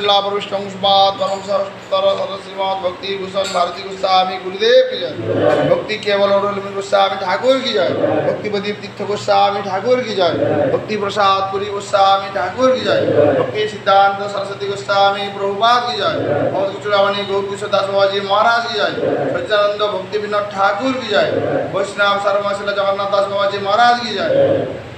जिला प्रविष्टंशमात परम श्रीमद भक्ति भूषण भारती गोस्वामी गुरुदेव की जय। भक्ति केवल औरलमी गोस्वामी ठाकुर की जय। भक्ति प्रदीप तीर्थ गोस्वामी ठाकुर की जय। भक्ति प्रसाद पुरी गोस्वामी ठाकुर की जय। भक्ति सिद्धांत सरस्वती गोस्वामी प्रभुपाद की जय। भगवत कुचुरावणी गौर किशोर दास बाबाजी महाराज की जय। सच्चिदानंद भक्ति विनोद ठाकुर की जय। वैष्णव सर्वशिला जगन्नाथ दास बाबाजी महाराज की जय।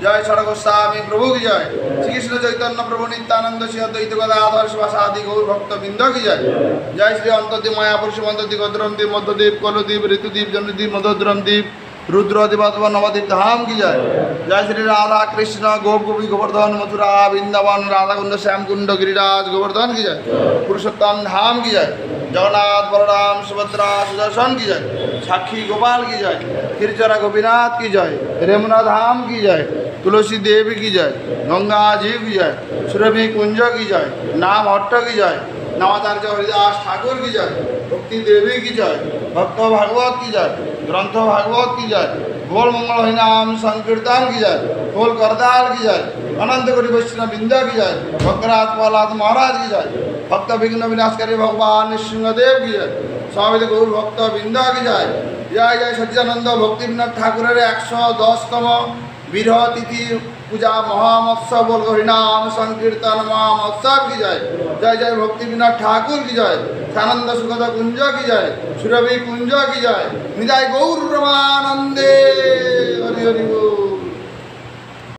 जय षड गोस्वामी प्रभु की जय। श्री कृष्ण चैतन्य प्रभु नित्यानंद श्री अद्वैत गदाधर शिवासादि गौर भक्त बिंद की जय। जय श्री अंतदीप मायापुरुष मंददीप गद्रमदीप मध्यदीप कलदीप ऋतुदीप जन्मदीप मधुद्रमदीप रुद्रदीप नवदीप धाम की जय। जय श्री राधा कृष्ण गोप गोपी गोवर्धन मथुरा वृंदावन राधा कुंड श्याम कुंड गिरिराज गोवर्धन की जय। पुरुषोत्तम धाम की जय। जगन्नाथ बलराम सुभद्रा सुदर्शन की जय। साक्षी गोपाल की जय। खिरचरा गोपीनाथ की जय। रेमुना धाम की जय। तुलसी देवी की जय। गंगा जी की जय। सुरभि कुंज की जय। नाम हट्ट की जय। नवाचार्य हरिदास ठाकुर की जय। भक्ति देवी की जय। भक्त भागवत की जय। ग्रंथ भागवत की जय। गोल मंगल हरिनाम संकीर्तन की जय। गोल करताल की जय। अनंत कोटि वैष्णव बिंदा की जय। भक्तराज प्रहलाद महाराज की जय। भक्त विघ्न विनाशकारी भगवान नृसिंहदेव की जय। स्वामी गौर भक्त बिंदा की जय। जय जय सच्चिदानंद भक्ति विनोद ठाकुर 110तम विरह तिथि पूजा महामहोत्सव हरिनाम संकीर्तन महामहोत्सव की जय। जय जय भक्ति विनोद ठाकुर की जय। सानंद सुखद कुंज की जय। सुरभि कुंज की जय। निदाय गौर रमानंदे हरि हरि बोल।